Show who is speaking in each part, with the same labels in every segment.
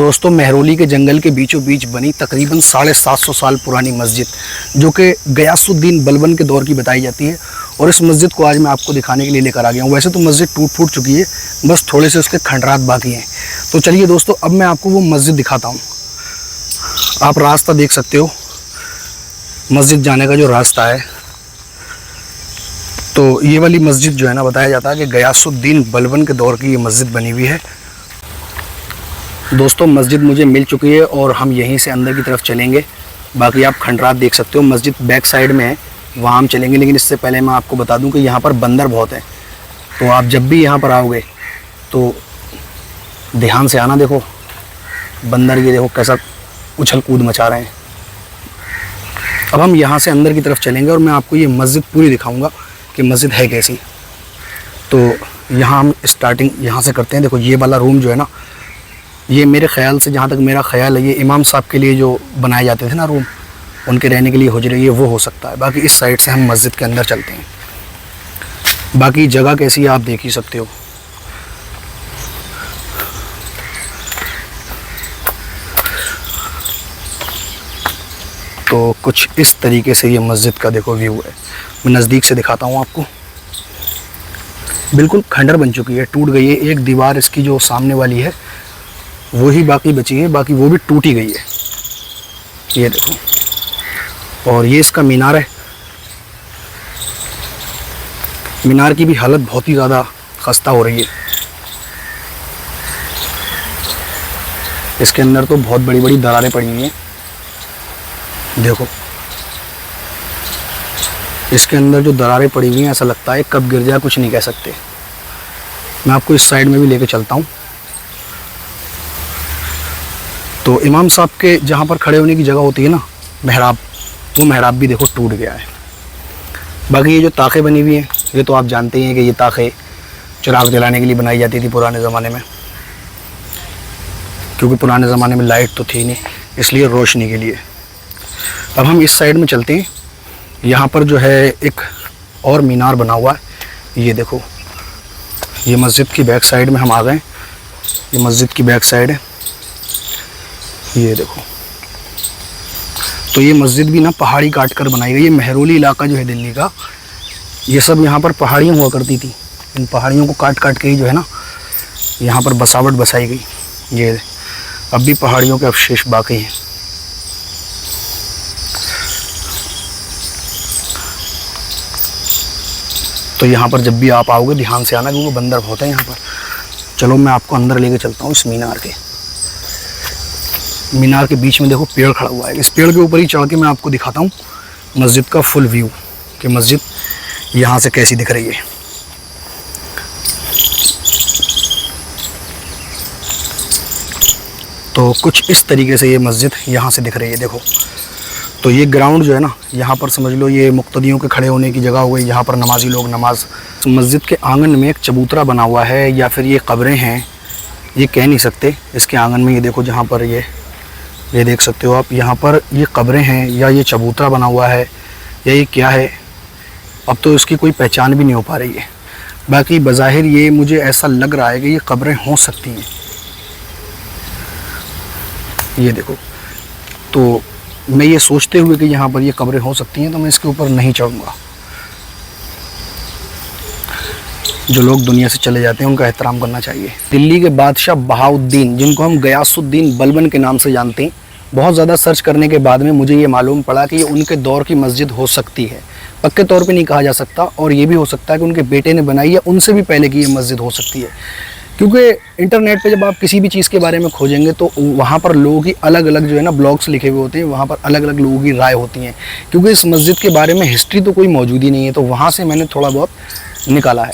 Speaker 1: दोस्तों, महरौली के जंगल के बीचों बीच बनी तकरीबन 750 साल पुरानी मस्जिद, जो कि गयासुद्दीन बलबन के दौर की बताई जाती है, और इस मस्जिद को आज मैं आपको दिखाने के लिए लेकर आ गया हूँ। वैसे तो मस्जिद टूट फूट चुकी है, बस थोड़े से उसके खंडरात बाकी हैं। तो चलिए दोस्तों, अब मैं आपको वो मस्जिद दिखाता हूँ। आप रास्ता देख सकते हो, मस्जिद जाने का जो रास्ता है। तो ये वाली मस्जिद जो है ना, बताया जाता है कि गयासुद्दीन बलबन के दौर की ये मस्जिद बनी हुई है। दोस्तों, मस्जिद मुझे मिल चुकी है और हम यहीं से अंदर की तरफ चलेंगे। बाकी आप खंडरात देख सकते हो, मस्जिद बैक साइड में है, वहाँ हम चलेंगे। लेकिन इससे पहले मैं आपको बता दूं कि यहाँ पर बंदर बहुत हैं, तो आप जब भी यहाँ पर आओगे तो ध्यान से आना। देखो बंदर, ये देखो कैसा उछल कूद मचा रहे हैं। अब हम यहाँ से अंदर की तरफ चलेंगे और मैं आपको ये मस्जिद पूरी दिखाऊँगा कि मस्जिद है कैसी। तो यहाँ हम स्टार्टिंग यहाँ से करते हैं। देखो ये वाला रूम जो है ना, ये मेरे ख्याल से, जहाँ तक मेरा ख्याल है, ये इमाम साहब के लिए जो बनाए जाते थे ना रूम, उनके रहने के लिए हुजरे, ये वो हो सकता है। बाकी इस साइड से हम मस्जिद के अंदर चलते हैं। बाकी जगह कैसी है आप देख ही सकते हो। तो कुछ इस तरीके से ये मस्जिद का देखो व्यू है। मैं नज़दीक से दिखाता हूँ आपको। बिल्कुल खंडर बन चुकी है, टूट गई है। एक दीवार इसकी जो सामने वाली है वो ही बाकी बची है, बाकी वो भी टूटी गई है। ये देखो, और ये इसका मीनार है। मीनार की भी हालत बहुत ही ज़्यादा खस्ता हो रही है। इसके अंदर तो बहुत बड़ी बड़ी दरारें पड़ी हुई हैं। देखो इसके अंदर जो दरारें पड़ी हुई हैं, ऐसा लगता है कब गिर जाए कुछ नहीं कह सकते। मैं आपको इस साइड में भी लेके चलता हूँ। तो इमाम साहब के जहाँ पर खड़े होने की जगह होती है ना, महराब, वो महराब भी देखो टूट गया है। बाकी ये जो ताक़ें बनी हुई हैं, ये तो आप जानते हैं कि ये ताक़ें चिराग जलाने के लिए बनाई जाती थी पुराने ज़माने में, क्योंकि पुराने ज़माने में लाइट तो थी नहीं, इसलिए रोशनी के लिए। अब हम इस साइड में चलते हैं। यहाँ पर जो है एक और मीनार बना हुआ है। ये देखो, ये मस्जिद की बैक साइड में हम आ गए। ये मस्जिद की बैक साइड है, ये देखो। तो ये मस्जिद भी ना पहाड़ी काट कर बनाई गई। ये महरौली इलाका जो है दिल्ली का, ये सब यहाँ पर पहाड़ियाँ हुआ करती थी। इन पहाड़ियों को काट काट के ही जो है ना यहाँ पर बसावट बसाई गई। ये अब भी पहाड़ियों के अवशेष बाकी हैं। तो यहाँ पर जब भी आप आओगे ध्यान से आना, क्योंकि बंदर बहुत है यहाँ पर। चलो मैं आपको अंदर लेके चलता हूँ। इस मीनार के बीच में देखो पेड़ खड़ा हुआ है। इस पेड़ के ऊपर ही चढ़ के मैं आपको दिखाता हूँ मस्जिद का फुल व्यू, कि मस्जिद यहाँ से कैसी दिख रही है। तो कुछ इस तरीके से ये मस्जिद यहाँ से दिख रही है। देखो, तो ये ग्राउंड जो है ना, यहाँ पर समझ लो ये मुक्तदियों के खड़े होने की जगह हो गई। यहाँ पर नमाजी लोग नमाज। मस्जिद के आंगन में एक चबूतरा बना हुआ है, या फिर ये कब्रें हैं, ये कह नहीं सकते। इसके आंगन में ये देखो, जहाँ पर ये देख सकते हो आप, यहाँ पर ये कब्रें हैं, या ये चबूतरा बना हुआ है, या ये क्या है, अब तो इसकी कोई पहचान भी नहीं हो पा रही है। बाकी बज़ाहिर ये मुझे ऐसा लग रहा है कि ये कब्रें हो सकती हैं। ये देखो, तो मैं ये सोचते हुए कि यहाँ पर ये कब्रें हो सकती हैं, तो मैं इसके ऊपर नहीं चढ़ूँगा। जो लोग दुनिया से चले जाते हैं उनका एहतराम करना चाहिए। दिल्ली के बादशाह बहाउद्दीन, जिनको हम गयासुद्दीन बलबन के नाम से जानते हैं, बहुत ज़्यादा सर्च करने के बाद में मुझे ये मालूम पड़ा कि ये उनके दौर की मस्जिद हो सकती है। पक्के तौर पे नहीं कहा जा सकता, और ये भी हो सकता है कि उनके बेटे ने बनाई है, उनसे भी पहले की ये मस्जिद हो सकती है। क्योंकि इंटरनेट पे जब आप किसी भी चीज़ के बारे में खोजेंगे तो वहाँ पर लोगों की अलग अलग जो है ना ब्लॉग्स लिखे हुए होते हैं, वहाँ पर अलग अलग लोगों की राय होती हैं। क्योंकि इस मस्जिद के बारे में हिस्ट्री तो कोई मौजूद ही नहीं है, तो वहाँ से मैंने थोड़ा बहुत निकाला है।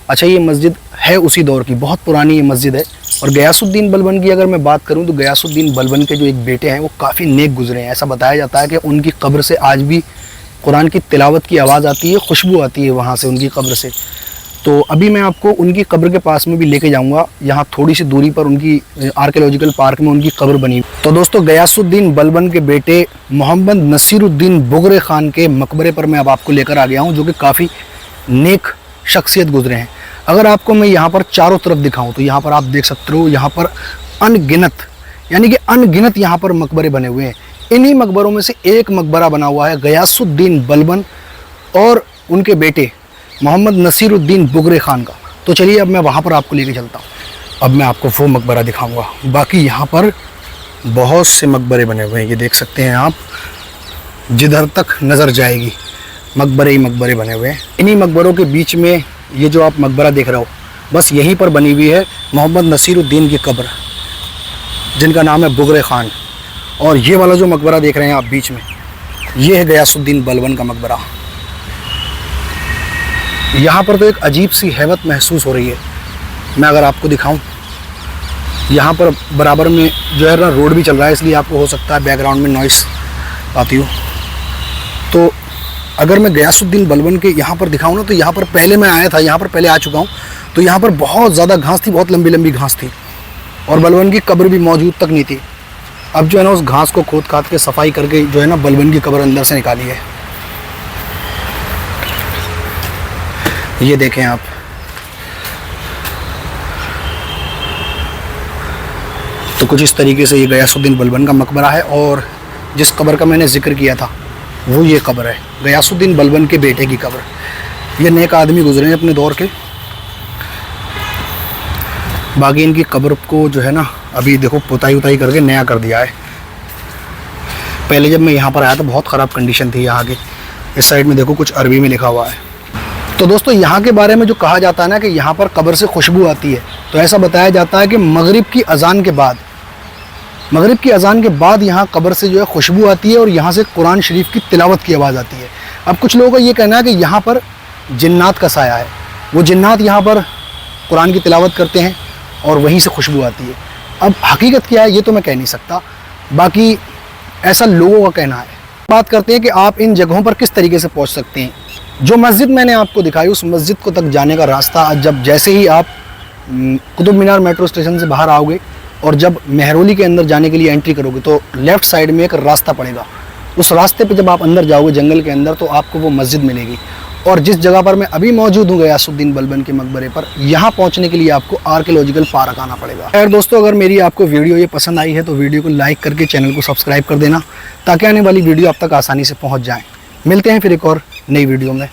Speaker 1: अच्छा, ये मस्जिद है उसी दौर की, बहुत पुरानी ये मस्जिद है। और गयासुद्दीन बलबन की अगर मैं बात करूँ तो गयासुद्दीन बलबन के जो एक बेटे हैं वो काफ़ी नेक गुजरे हैं। ऐसा बताया जाता है कि उनकी कब्र से आज भी कुरान की तिलावत की आवाज़ आती है, खुशबू आती है वहाँ से, उनकी कब्र से। तो अभी मैं आपको उनकी कब्र के पास में भी लेके जाऊंगा। यहाँ थोड़ी सी दूरी पर उनकी आर्कियोलॉजिकल पार्क में उनकी कब्र बनी। तो दोस्तों, गयासुद्दीन बलबन के बेटे मोहम्मद नसीरुद्दीन बुगरे खान के मकबरे पर मैं अब आपको लेकर आ गया हूँ, जो कि काफ़ी नेक शख्सियत गुजरे हैं। अगर आपको मैं यहाँ पर चारों तरफ दिखाऊँ तो यहाँ पर आप देख सकते हो, यहाँ पर अनगिनत यानी कि अनगिनत यहाँ पर मकबरे बने हुए हैं। इन्हीं मकबरों में से एक मकबरा बना हुआ है गयासुद्दीन बलबन और उनके बेटे मोहम्मद नसीरुद्दीन बुगरे खान का। तो चलिए अब मैं वहाँ पर आपको लेके चलता हूँ। अब मैं आपको वो मकबरा दिखाऊंगा। बाकी यहाँ पर बहुत से मकबरे बने हुए हैं, ये देख सकते हैं आप, जिधर तक नज़र जाएगी मकबरे ही मकबरे बने हुए हैं। इन्हीं मकबरों के बीच में ये जो आप मकबरा देख रहे हो, बस यहीं पर बनी हुई है मोहम्मद नसीरुद्दीन की कब्र, जिनका नाम है बुगरे खान। और ये वाला जो मकबरा देख रहे हैं आप बीच में, ये है गयासुद्दीन बलबन का मकबरा। यहाँ पर तो एक अजीब सी हैबत महसूस हो रही है। मैं अगर आपको दिखाऊं, यहाँ पर बराबर में जो है ना रोड भी चल रहा है, इसलिए आपको हो सकता है बैकग्राउंड में नॉइस आती हो। तो अगर मैं गयासुद्दीन बलबन के यहाँ पर दिखाऊं ना, तो यहाँ पर पहले मैं आया था, यहाँ पर पहले आ चुका हूँ, तो यहाँ पर बहुत ज़्यादा घास थी, बहुत लंबी लंबी घास थी और बलबन की कब्र भी मौजूद तक नहीं थी। अब जो है ना उस घास को खोद खाद के सफाई करके जो है ना बलबन की कब्र अंदर से निकाली है। ये देखें आप, तो कुछ इस तरीके से ये गयासुद्दीन बलबन का मकबरा है। और जिस कब्र का मैंने जिक्र किया था वो ये कब्र है, गयासुद्दीन बलबन के बेटे की कब्र। ये नेक आदमी गुजरे हैं अपने दौर के। बाकी इनकी कब्र को जो है ना अभी देखो पुताई उताई करके नया कर दिया है। पहले जब मैं यहाँ पर आया तो बहुत ख़राब कंडीशन थी यहाँ की। इस साइड में देखो कुछ अरबी में लिखा हुआ है। तो दोस्तों यहाँ के बारे में जो कहा जाता है ना कि यहाँ पर कब्र से खुशबू आती है, तो ऐसा बताया जाता है कि मगरिब की अजान के बाद यहाँ कब्र से जो है खुशबू आती है और यहाँ से कुरान शरीफ की तिलावत की आवाज़ आती है। अब कुछ लोगों का ये कहना है कि यहाँ पर जिन्नात का साया है, वो जिन्नात यहाँ पर कुरान की तिलावत करते हैं और वहीं से खुशबू आती है। अब हकीकत क्या है ये तो मैं कह नहीं सकता, बाकी ऐसा लोगों का कहना है। बात करते हैं कि आप इन जगहों पर किस तरीके से पहुँच सकते हैं। जो मस्जिद मैंने आपको दिखाई, उस मस्जिद को तक जाने का रास्ता जब जैसे ही आप कुतुब मीनार मेट्रो स्टेशन से बाहर आओगे और जब मेहरौली के अंदर जाने के लिए एंट्री करोगे तो लेफ़्ट साइड में एक रास्ता पड़ेगा। उस रास्ते पे जब आप अंदर जाओगे जंगल के अंदर तो आपको वो मस्जिद मिलेगी। और जिस जगह पर मैं अभी मौजूद हूँ गयासुद्दीन बलबन के मकबरे पर, यहाँ पहुँचने के लिए आपको आर्कियोलॉजिकल पार्क आना पड़ेगा। खैर दोस्तों, अगर मेरी आपको वीडियो ये पसंद आई है तो वीडियो को लाइक करके चैनल को सब्सक्राइब कर देना, ताकि आने वाली वीडियो आप तक आसानी से पहुँच जाए। मिलते हैं फिर एक और नई वीडियो में।